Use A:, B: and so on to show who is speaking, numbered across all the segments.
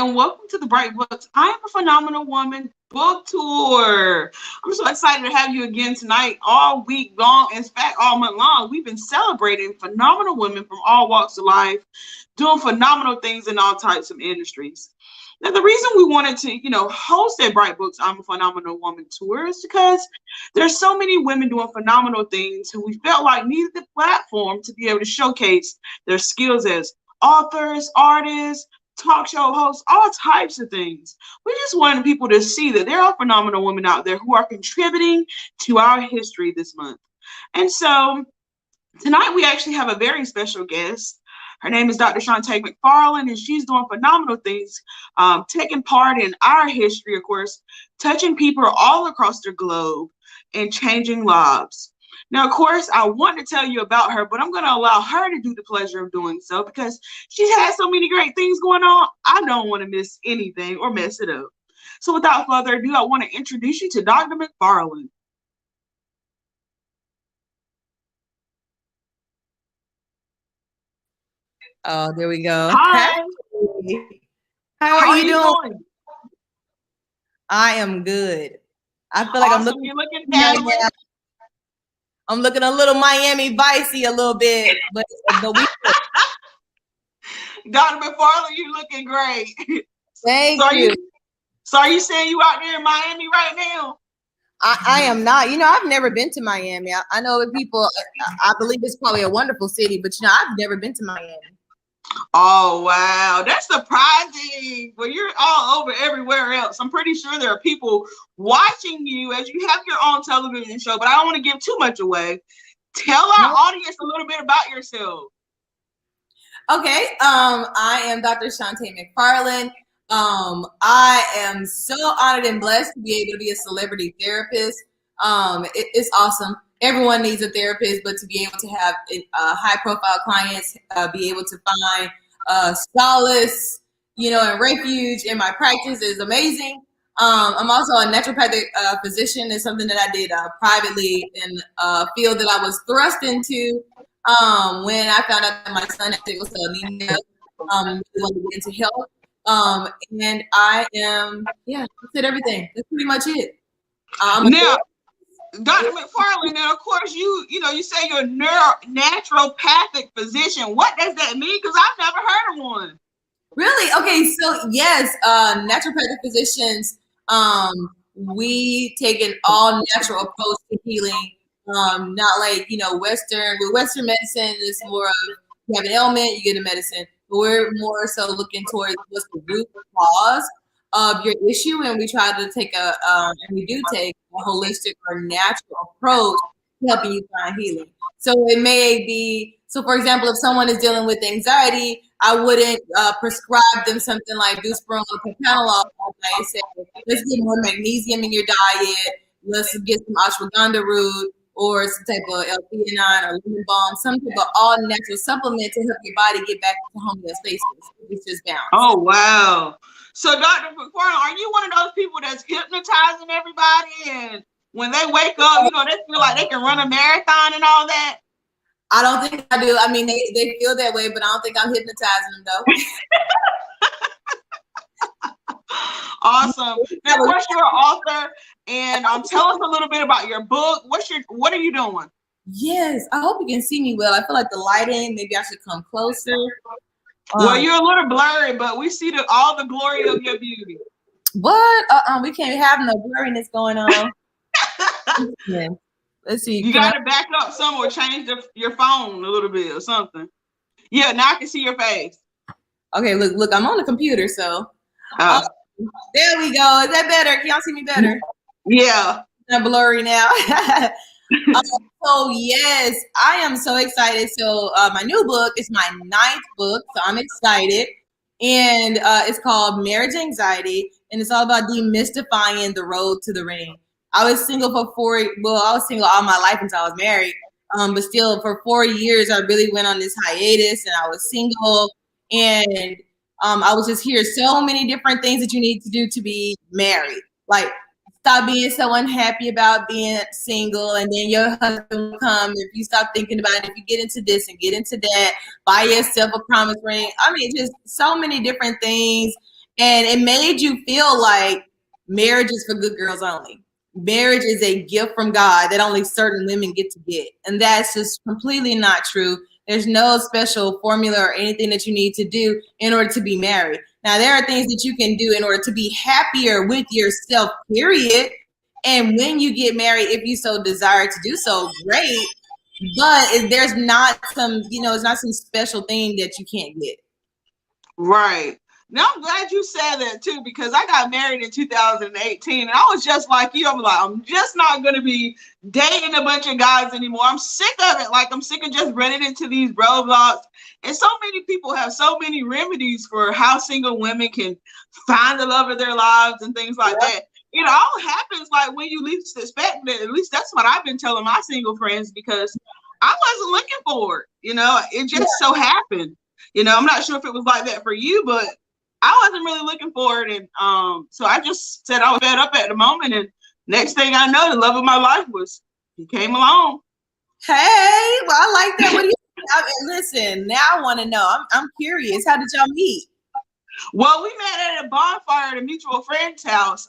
A: and welcome to the Bright Books. I am a Phenomenal Woman book tour. I'm so excited to have you again tonight, all week long. In fact, all month long, we've been celebrating phenomenal women from all walks of life, doing phenomenal things in all types of industries. Now, the reason we wanted to, host a Bright Books I'm a Phenomenal Woman tour is because there's so many women doing phenomenal things who we felt like needed the platform to be able to showcase their skills as authors, artists, talk show hosts, all types of things. We just wanted people to see that there are phenomenal women out there who are contributing to our history this month. And so tonight we actually have a very special guest. Her name is Dr. Shaunte McFarland, and she's doing phenomenal things, taking part in our history, of course, touching people all across the globe and changing lives. Now, of course, I want to tell you about her, but I'm going to allow her to do the pleasure of doing so because she's had so many great things going on. I don't want to miss anything or mess it up. So without further ado, I want to introduce you to Dr. McFarland.
B: Oh, there we go.
A: Hi.
B: How are you doing?
A: I
B: am good. I feel like
A: awesome. You're looking fabulous.
B: I'm looking a little Miami Vicey a little bit, but we
A: Dr. McFarland, you're looking great.
B: Thank you.
A: So are you saying you out there in Miami right now?
B: I am not. I've never been to Miami. I know people, I believe it's probably a wonderful city, but I've never been to Miami.
A: Oh, wow. That's surprising. Well, you're all over everywhere else. I'm pretty sure there are people watching you as you have your own television show, but I don't want to give too much away. Tell our audience a little bit about yourself.
B: Okay. I am Dr. Shaunte McFarland. I am so honored and blessed to be able to be a celebrity therapist. It's awesome. Everyone needs a therapist, but to be able to have high-profile clients, be able to find solace, and refuge in my practice is amazing. I'm also a naturopathic physician. It's something that I did privately in a field that I was thrust into when I found out that my son had sickle cell anemia. Wanted to get into health. And I am, that's it, everything. That's pretty much it.
A: Now, Dr. McFarland, now of course you say you're a naturopathic physician. What does that mean? Because I've never heard of one.
B: Really? Okay, so yes, naturopathic physicians, we take an all natural approach to healing. Not like Western. With Western medicine, it's more of you have an ailment, you get a medicine. But we're more so looking towards what's the root cause of your issue, and we try to take and we do take a holistic or natural approach to helping you find healing. So it may be, for example, if someone is dealing with anxiety, I wouldn't prescribe them something like Dusperin or Propranolol. I say, let's get more magnesium in your diet. Let's get some ashwagandha root or some type of L-theanine or lemon balm, some type of all natural supplement to help your body get back to homeostasis. It's just balance.
A: Oh, wow. So, Dr. McFarland, are you one of those people that's hypnotizing everybody, and when they wake up, they feel like they can run a marathon and all that?
B: I don't think I do. I mean, they feel that way, but I don't think I'm hypnotizing them,
A: though. Awesome. Now, of course, you're an author, and tell us a little bit about your book. What are you doing?
B: Yes, I hope you can see me well. I feel like the lighting, maybe I should come closer.
A: Well, you're a little blurry, but we see all the glory of your beauty.
B: What? We can't have no blurriness going on. Yeah. Let's see.
A: You got to back up some or change your phone a little bit or something. Yeah, now I can see your face.
B: Okay, look, I'm on the computer, so. There we go. Is that better? Can y'all see me better?
A: Yeah.
B: I'm blurry now. So yes, I am so excited. So my new book is my 9th book, so I'm excited. And it's called Marriage Anxiety, and it's all about demystifying the road to the ring. I was single I was single all my life until I was married. But still for 4 years, I really went on this hiatus and I was single. And I was just hearing so many different things that you need to do to be married. Like, stop being so unhappy about being single, and then your husband will come if you stop thinking about it. If you get into this and get into that, buy yourself a promise ring. I mean, just so many different things. And it made you feel like marriage is for good girls only. Marriage is a gift from God that only certain women get to get. And that's just completely not true. There's no special formula or anything that you need to do in order to be married. Now, there are things that you can do in order to be happier with yourself, period. And when you get married, if you so desire to do so, great. But there's not some, it's not some special thing that you can't get.
A: Right. Now I'm glad you said that too, because I got married in 2018 and I was just like you. I'm like, I'm just not going to be dating a bunch of guys anymore. I'm sick of it. Like, I'm sick of just running into these roadblocks. And so many people have so many remedies for how single women can find the love of their lives and things like that. It all happens like when you least expect it. At least that's what I've been telling my single friends, because I wasn't looking for it. It just so happened. I'm not sure if it was like that for you, but I wasn't really looking for it. And so I just said I was fed up at the moment. And next thing I know, the love of my life he came along.
B: Hey, well, I like that. What do you listen, now I want to know. I'm curious. How did y'all meet?
A: Well, we met at a bonfire at a mutual friend's house.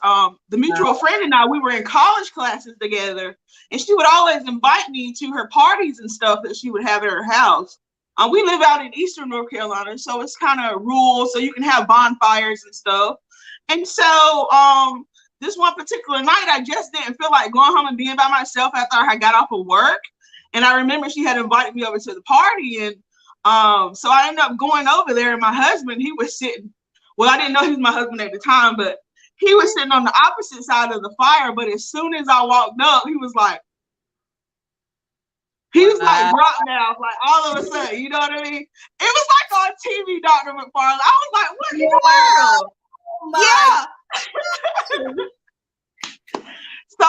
A: The mutual friend and I, we were in college classes together. And she would always invite me to her parties and stuff that she would have at her house. We live out in Eastern North Carolina, so it's kind of rural, so you can have bonfires and stuff. And so this one particular night, I just didn't feel like going home and being by myself after I got off of work. And I remember she had invited me over to the party. And so I ended up going over there, and my husband, he was sitting, well, I didn't know he was my husband at the time, but he was sitting on the opposite side of the fire. But as soon as I walked up, he was like brought down, like all of a sudden, you know what I mean? It was like on TV, Dr. McFarland. I was like, what in the world? Yeah. So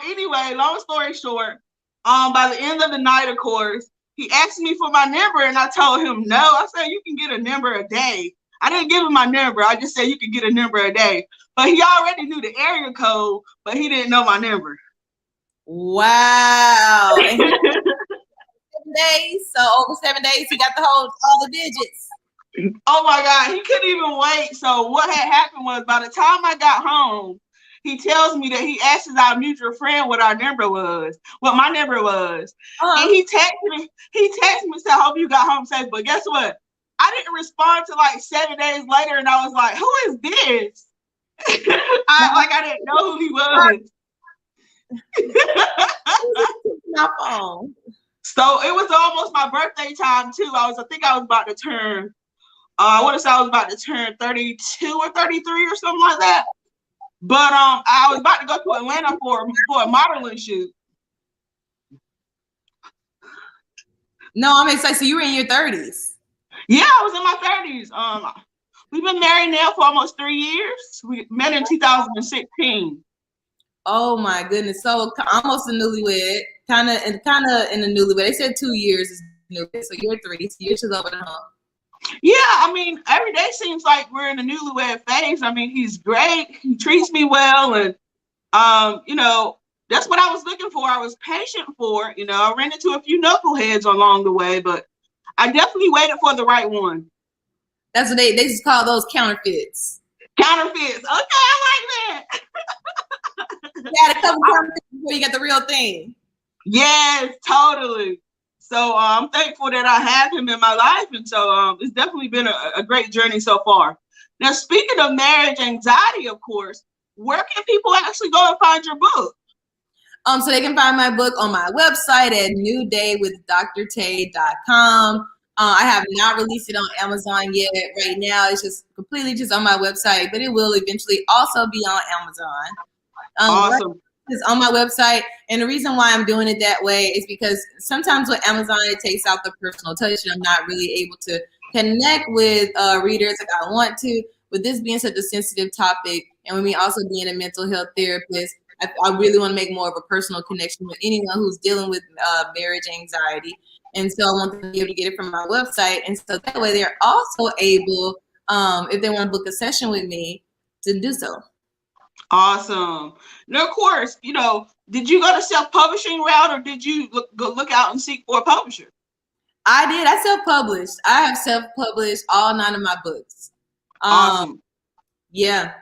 A: anyway, long story short, by the end of the night, of course, he asked me for my number, and I told him no. I said, you can get a number a day. I didn't give him my number. I just said you can get a number a day. But he already knew the area code, but he didn't know my number.
B: Wow. 7 days. So over 7 days, he got all the digits.
A: Oh my God, he couldn't even wait. So what had happened was, by the time I got home, he tells me that he asked our mutual friend what my number was. And he texted me, said, hope you got home safe. But guess what? I didn't respond to like 7 days later, and I was like, who is this? I didn't know who he was.
B: My phone.
A: So it was almost my birthday time too. I think I was about to turn, I want to say I was about to turn 32 or 33 or something like that. But I was about to go to Atlanta for a modeling shoot.
B: No, I'm excited. So you were in your 30s.
A: Yeah, I was in my 30s. We've been married now for almost 3 years. We met in 2016.
B: Oh my goodness! So almost a newlywed, kind of in the newlywed. They said 2 years is newlywed, so you're 3. So you're just over the hump.
A: Yeah, I mean, every day seems like we're in the newlywed phase. I mean, he's great. He treats me well, and that's what I was looking for. I was patient for. I ran into a few knuckleheads along the way, but I definitely waited for the right one.
B: That's what they just call those counterfeits.
A: Counterfeits. Okay, I like that.
B: You had a couple counterfeits before you get the real thing.
A: Yes, totally. So I'm thankful that I have him in my life, and so it's definitely been a great journey so far. Now, speaking of marriage anxiety, of course, where can people actually go and find your book?
B: So they can find my book on my website at newdaywithdrtay.com. I have not released it on Amazon yet. Right now, it's just completely just on my website, but it will eventually also be on Amazon.
A: Awesome.
B: It's on my website, and the reason why I'm doing it that way is because sometimes with Amazon, it takes out the personal touch, and I'm not really able to connect with readers like I want to. With this being such a sensitive topic, and with me also being a mental health therapist, I really want to make more of a personal connection with anyone who's dealing with marriage anxiety. And so I want them to be able to get it from my website. And so that way they're also able, if they want to book a session with me, to do so.
A: Awesome. Now, of course, did you go the self-publishing route, or did you look out and seek for a publisher?
B: I did. I self-published. I have self-published all 9 of my books.
A: Awesome.
B: Yeah.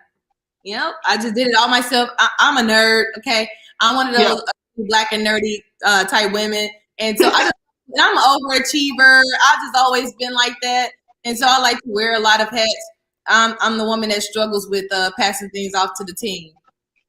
B: Yep. I just did it all myself. I'm a nerd. Okay. I'm one of those black and nerdy type women. And so I'm an overachiever. I've just always been like that. And so I like to wear a lot of hats. I'm the woman that struggles with passing things off to the team.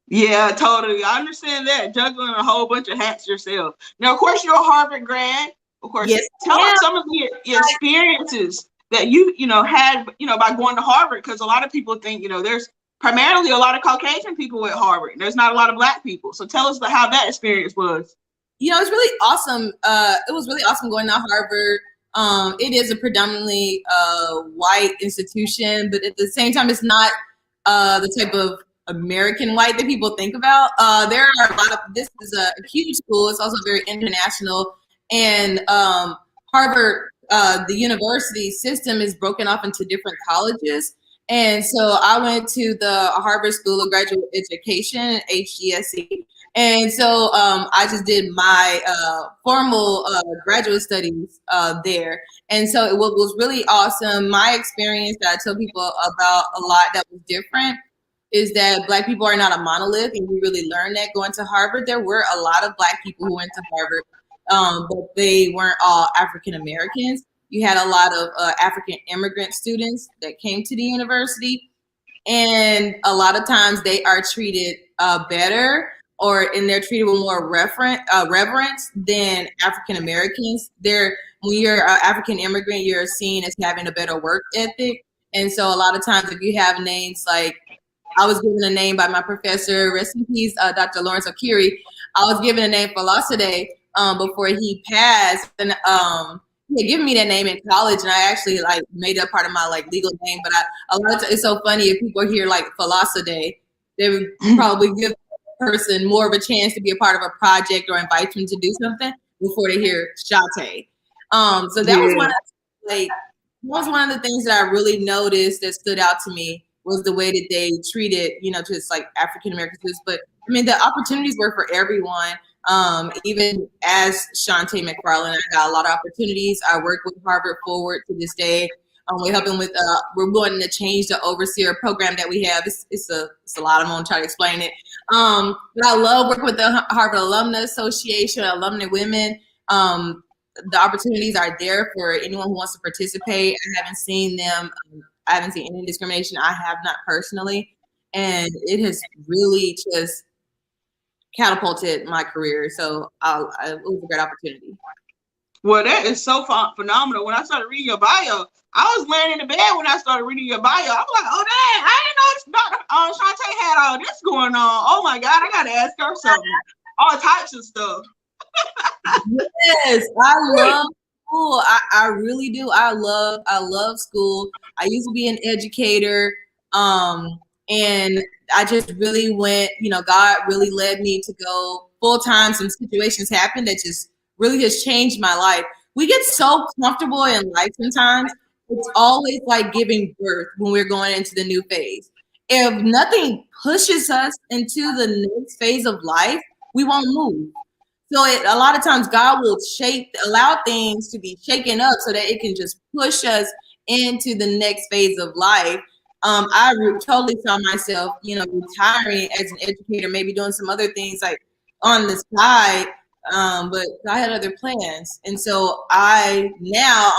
A: Yeah, totally. I understand that. Juggling a whole bunch of hats yourself. Now, of course, you're a Harvard grad. Of course,
B: yes,
A: tell us some of your experiences that you had, by going to Harvard, because a lot of people think, there's primarily a lot of Caucasian people at Harvard. There's not a lot of Black people. So tell us how that experience was.
B: It's really awesome. It was really awesome going to Harvard. It is a predominantly white institution, but at the same time, it's not the type of American white that people think about. There are a lot of, this is a huge school. It's also very international. And Harvard, the university system is broken off into different colleges. And so I went to the Harvard School of Graduate Education, HGSE. And so I just did my formal graduate studies there. And so it was really awesome. My experience that I tell people about a lot that was different is that Black people are not a monolith, and we really learned that going to Harvard. There were a lot of Black people who went to Harvard, but they weren't all African Americans. You had a lot of African immigrant students that came to the university, and a lot of times they are treated better, and they're treated with more reverence than African Americans. When you're an African immigrant, you're seen as having a better work ethic, and so a lot of times if you have names like, I was given a name by my professor, rest in peace, Dr. Lawrence Okiri. I was given a name Falosade before he passed, and he had given me that name in college, and I actually made it part of my legal name. But a lot of times, it's so funny if people hear Falosade, they would probably give the person more of a chance to be a part of a project or invite them to do something before they hear Shaunte. So that was one of the things that I really noticed that stood out to me, was the way that they treated, just African American students. But I mean, the opportunities were for everyone. Even as Shaunte McFarland, I got a lot of opportunities. I work with Harvard Forward to this day. We're helping with, we're going to change the overseer program that we have. It's a lot. I'm going to try to explain it. But I love working with the Harvard Alumni Association, alumni women. The opportunities are there for anyone who wants to participate. I haven't seen them. I haven't seen any discrimination. I have not personally. And it has really just catapulted my career. So it was a great opportunity.
A: Well, that is so phenomenal. When I started reading your bio, I was laying in the bed when I started reading your bio. I was like, oh, dang, I didn't know Dr. Shaunte had all this going on. Oh, my God, I got to ask her something. All types of stuff.
B: Yes, I love school. I really do. I love school. I used to be an educator, and I just really went, God really led me to go full time. Some situations happened that just really has changed my life. We get so comfortable in life sometimes. It's always like giving birth when we're going into the new phase. If nothing pushes us into the next phase of life, we won't move. So a lot of times God will allow things to be shaken up so that it can just push us into the next phase of life. I totally saw myself, retiring as an educator, maybe doing some other things on the side, but I had other plans. And so I'm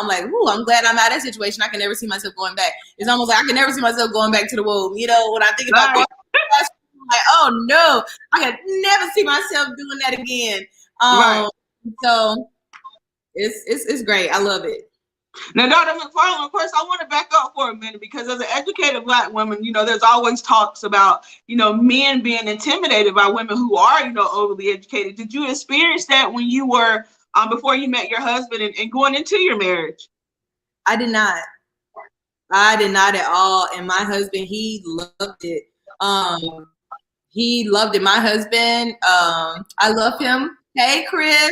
B: like, ooh, I'm glad I'm out of that situation. I can never see myself going back. It's almost like I can never see myself going back to the womb. When I think about going back, I'm like, oh no, I can never see myself doing that again. So it's great. I love it.
A: Now, Dr. McFarland, of course, I want to back up for a minute, because as an educated Black woman, there's always talks about, men being intimidated by women who are, overly educated. Did you experience that when you were, before you met your husband and going into your marriage?
B: I did not. I did not at all. And my husband, he loved it. He loved it. My husband, I love him. Hey, Chris.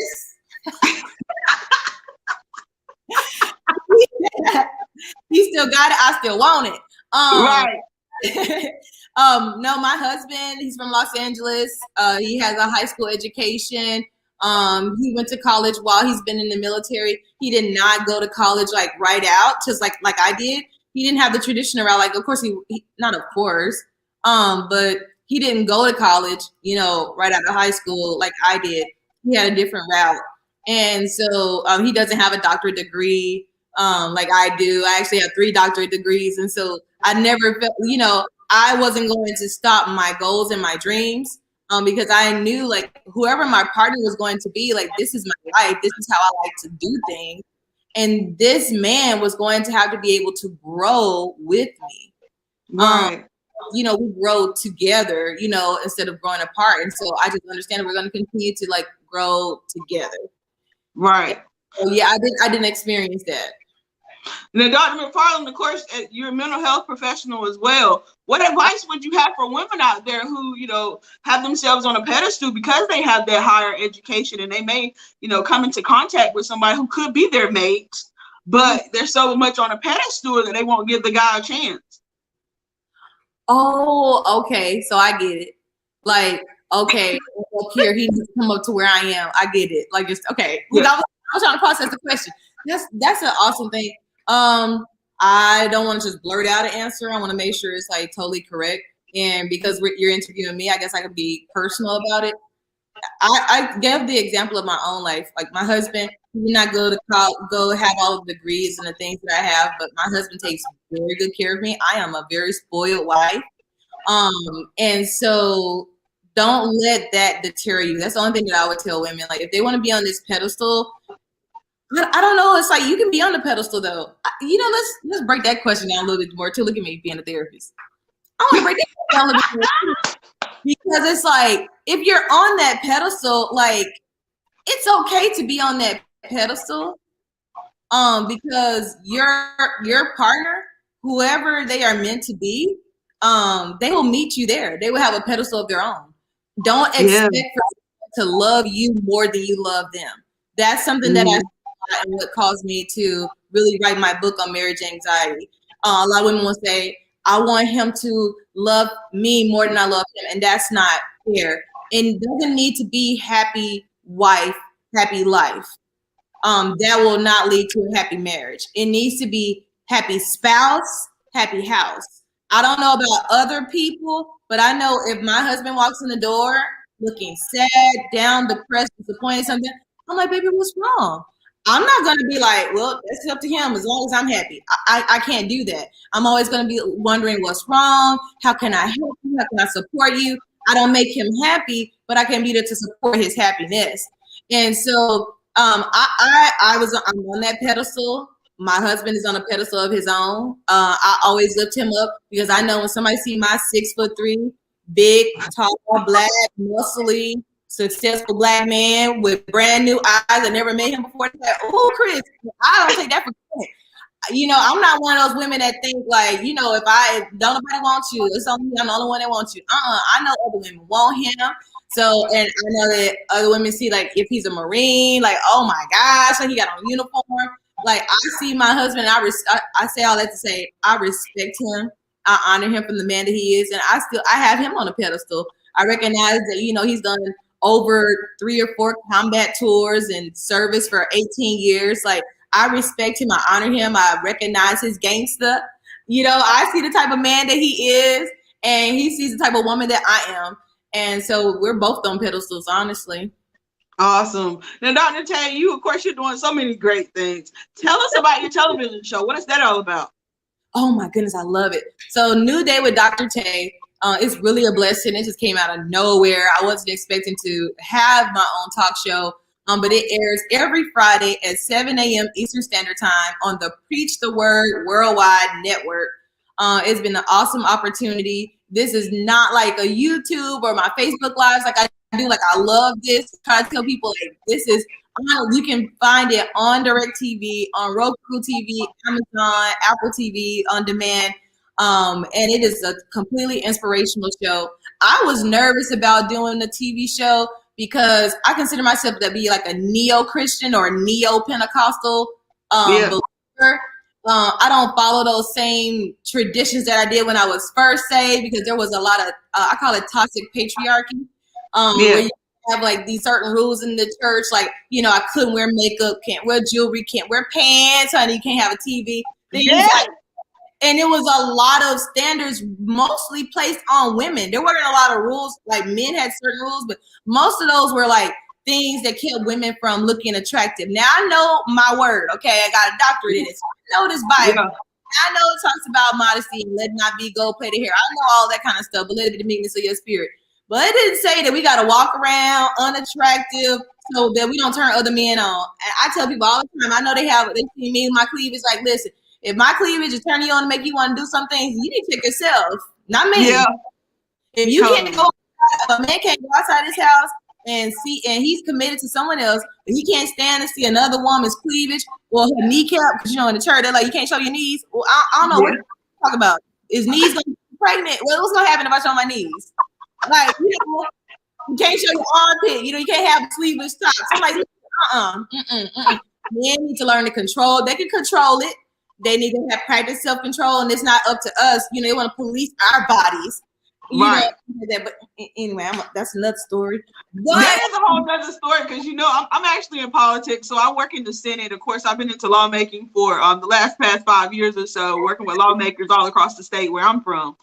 B: He still got it. I still want it.
A: Right.
B: No, my husband, he's from Los Angeles. He has a high school education. He went to college while he's been in the military. He did not go to college right out, just like I did. he didn't have the traditional route. Like, of course, he not of course, but he didn't go to college, you know, right out of high school like I did. He had a different route. And so he doesn't have a doctorate degree like I do. I actually have 3 doctorate degrees. And so I never felt, you know, I wasn't going to stop my goals and my dreams because I knew like whoever my partner was going to be, like, this is my life. This is how I like to do things. And this man was going to have to be able to grow with me.
A: Right.
B: You know, we grow together, you know, instead of growing apart. And so I just understand that we're going to continue to like grow together.
A: Right.
B: So yeah, I didn't experience that.
A: Now, Dr. McFarland, of course, you're a mental health professional as well. What advice would you have for women out there who, you know, have themselves on a pedestal because they have that higher education and they may, you know, come into contact with somebody who could be their mate, but they're so much on a pedestal that they won't give the guy a chance?
B: Oh, okay. So I get it. Like, okay, up here, he needs to come up to where I am. I get it. Like, just okay.
A: Yeah.
B: I was trying to process the question. That's an awesome thing. I don't want to just blurt out an answer. I want to make sure it's like totally correct. And because you're interviewing me, I guess I could be personal about it. I gave the example of my own life. Like my husband, he did not go to college, go have all the degrees and the things that I have, but my husband takes very good care of me. I am a very spoiled wife. And so don't let that deter you. That's the only thing that I would tell women. Like if they want to be on this pedestal, I don't know. It's like you can be on the pedestal though. You know, let's break that question down a little bit more too. Look at me being a therapist. I want to break that down a little bit more because it's like if you're on that pedestal, like it's okay to be on that pedestal, because your partner, whoever they are meant to be, they will meet you there. They will have a pedestal of their own. Don't expect to love you more than you love them. That's something that I saw and what caused me to really write my book on marriage anxiety. A lot of women will say, I want him to love me more than I love him. And that's not fair. And it doesn't need to be happy wife, happy life. That will not lead to a happy marriage. It needs to be happy spouse, happy house. I don't know about other people, but I know if my husband walks in the door looking sad, down, depressed, disappointed, something, I'm like, baby, what's wrong? I'm not going to be like, well, it's up to him as long as I'm happy. I can't do that. I'm always going to be wondering what's wrong. How can I help you? How can I support you? I don't make him happy, but I can be there to support his happiness. And so I'm on that pedestal. My husband is on a pedestal of his own. I always lift him up because I know when somebody see my 6'3", big, tall, black, muscly, successful black man with brand new eyes. I never met him before. Like, oh, Chris, I don't take that for granted. You know, I'm not one of those women that think like, you know, if don't nobody want you, it's only me, I'm the only one that wants you. I know other women want him. So, and I know that other women see like if he's a Marine, like, oh my gosh, like he got on uniform. Like I see my husband, I say all that to say I respect him. I honor him from the man that he is, and I have him on a pedestal. I recognize that, you know, he's done over 3 or 4 combat tours and service for 18 years. Like I respect him, I honor him, I recognize his gangster. You know, I see the type of man that he is, and he sees the type of woman that I am. And so we're both on pedestals, honestly.
A: Awesome. Now, Dr. Tay, you, of course, you're doing so many great things. Tell us about your television show. What is that all about?
B: Oh my goodness, I love it. So New Day with Dr. Tay, it's really a blessing. It just came out of nowhere. I wasn't expecting to have my own talk show, but it airs every Friday at 7 a.m. Eastern Standard Time on the Preach the Word Worldwide Network. It's been an awesome opportunity. This is not like a YouTube or my Facebook Lives like I do. Like I love this. Try to tell people like this is, you can find it on DirecTV, on Roku TV, Amazon, Apple TV on demand. And it is a completely inspirational show. I was nervous about doing the TV show because I consider myself to be like a neo-Christian or neo-Pentecostal believer. I don't follow those same traditions that I did when I was first saved because there was a lot of, I call it toxic patriarchy. Where you have like these certain rules in the church, like, you know, I couldn't wear makeup, can't wear jewelry, can't wear pants, honey, you can't have a TV. And it was a lot of standards mostly placed on women. There weren't a lot of rules, like men had certain rules, but most of those were like things that kept women from looking attractive. Now I know my word, okay? I got a doctorate in it. So I know this Bible. Yeah. I know it talks about modesty and let not be gold plated hair. I know all that kind of stuff, but let it be the meekness of your spirit. But it didn't say that we got to walk around unattractive so that we don't turn other men on. And I tell people all the time, I know they see me with my cleavage, like, listen, if my cleavage is turning you on to make you want to do some things, you need to check yourself, not me. Yeah. If you can't go, a man can't go outside his house and he's committed to someone else, but he can't stand to see another woman's cleavage or her kneecap, because in the church they're like, you can't show your knees. Well, I don't know what you're talking about. Is knees gonna be pregnant? Well, what's gonna happen if I show my knees? Like, you can't show your armpit. You can't have sleeveless tops. I'm like, men need to learn to control. They can control it. They need to have practice self-control, and it's not up to us. They want to police our bodies. Right. But anyway, that's another story.
A: That is a whole other story because I'm actually in politics, so I work in the Senate. Of course, I've been into lawmaking for the past 5 years or so, working with lawmakers all across the state where I'm from.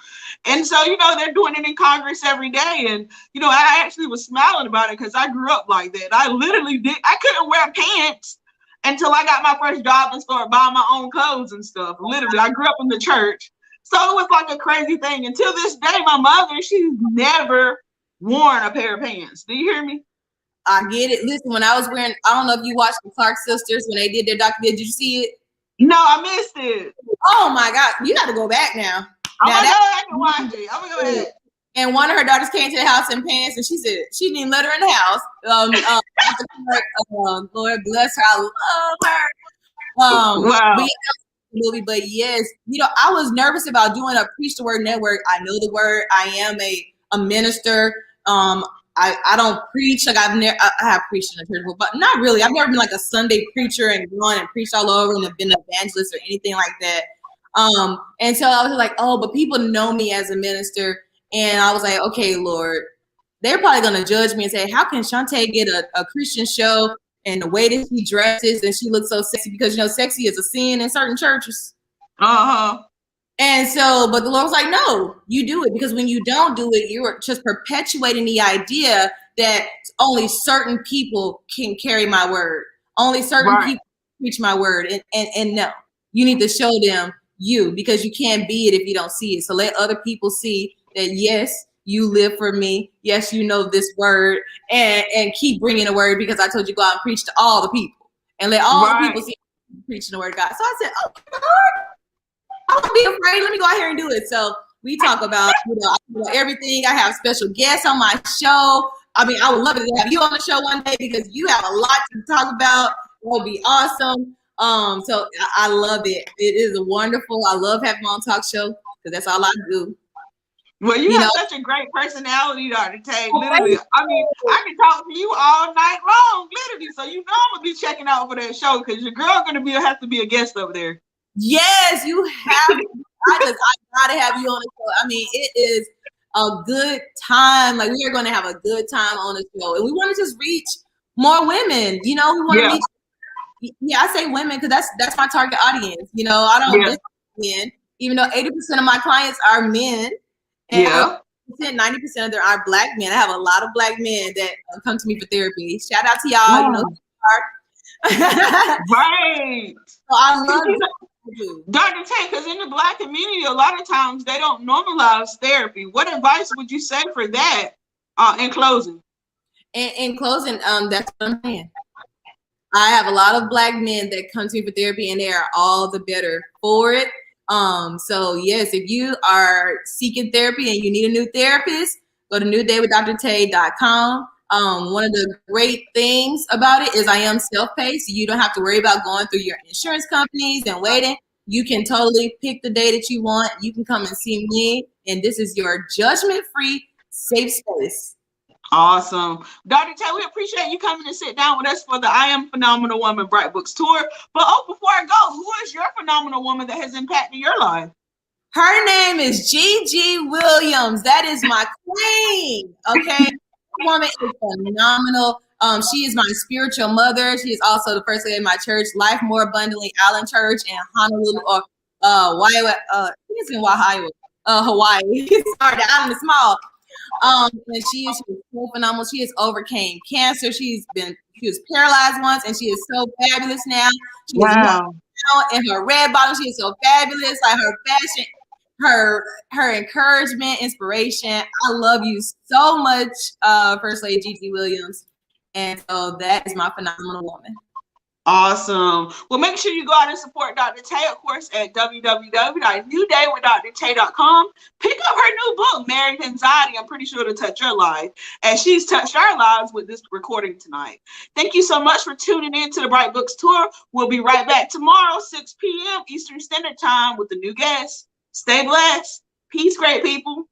A: And so, they're doing it in Congress every day. And, I actually was smiling about it because I grew up like that. I couldn't wear pants until I got my first job and started buying my own clothes and stuff. Literally, I grew up in the church. So it was like a crazy thing. Until this day, my mother, she's never worn a pair of pants. Do you hear me?
B: I get it. Listen, when I was wearing, I don't know if you watched the Clark sisters when they did their documentary. Did you see it?
A: No, I missed it.
B: Oh my God. You got to go back now.
A: I'm going to go back and watch it. I'm going to go ahead.
B: And one of her daughters came to the house in pants, and she said she didn't even let her in the house. Lord bless her. I love her. Wow. Movie, but yes, I was nervous about doing a Preach the Word network. I know the word. I am a minister. I don't preach like I have preached in the church, but not really. I've never been like a Sunday preacher and gone and preached all over and have been an evangelist or anything like that. And so I was like, oh, but people know me as a minister, and I was like, okay, Lord, they're probably gonna judge me and say, how can Shaunte get a Christian show? And the way that she dresses and she looks so sexy, because sexy is a sin in certain churches. And so, but the Lord was like, no, you do it, because when you don't do it, you're just perpetuating the idea that only certain people can carry my word. Only certain people preach my word. And no, you need to show them because you can't be it if you don't see it. So let other people see that, yes, you live for me. Yes, you know this word, and keep bringing the word, because I told you go out and preach to all the people and let all the people see you preaching the word of God. So I said, okay, Lord, I won't be afraid. Let me go out here and do it. So we talk about everything. I have special guests on my show. I mean, I would love to have you on the show one day, because you have a lot to talk about. It would be awesome. So I love it. It is wonderful. I love having my own talk show, because that's all I do.
A: Well, you have such a great personality, Dr. Tay. Literally, I mean, I can talk to you all night long, literally. So I'm gonna be checking out for that show, because your girl gonna have to be a guest over there.
B: Yes, you have. I gotta have you on the show. I mean, it is a good time. Like, we are gonna have a good time on the show, and we want to just reach more women. We want to reach. Yeah, I say women because that's my target audience. I don't just men, even though 80% of my clients are men. And 90% of them are Black men. I have a lot of Black men that come to me for therapy. Shout out to y'all.
A: Right.
B: So I love it.
A: Dr. Tay, because in the Black community, a lot of times they don't normalize therapy. What advice would you say for that in closing?
B: In closing, that's what I'm saying. I have a lot of Black men that come to me for therapy, and they are all the better for it. So yes, if you are seeking therapy and you need a new therapist, go to newdaywithdrtay.com. One of the great things about it is I am self-pay, so you don't have to worry about going through your insurance companies and waiting. You can totally pick the day that you want. You can come and see me, and this is your judgment-free, safe space.
A: Awesome. Dr. Tay, we appreciate you coming to sit down with us for the I Am Phenomenal Woman Bright Books tour. But before I go, who is your phenomenal woman that has impacted your life?
B: Her name is Gigi Williams. That is my queen. Okay. This woman is phenomenal. She is my spiritual mother. She is also the first lady of my church, Life More Abundantly Allen Church in Honolulu, or it's in Hawaii. Sorry, the island is small. And she is so phenomenal. She has overcame cancer. She was paralyzed once, and she is so fabulous now. She is
A: Wow.
B: in her red bottom. She is so fabulous. Like her fashion, her encouragement, inspiration. I love you so much, First Lady Gigi Williams. And so that is my phenomenal woman.
A: Awesome. Well, make sure you go out and support Dr. Tay, of course, at www.newdaywithdrtay.com. Pick up her new book, Married Anxiety. I'm pretty sure it'll touch your life, as she's touched our lives with this recording tonight. Thank you so much for tuning in to the Bright Books Tour. We'll be right back tomorrow, 6 p.m. Eastern Standard Time with a new guest. Stay blessed. Peace, great people.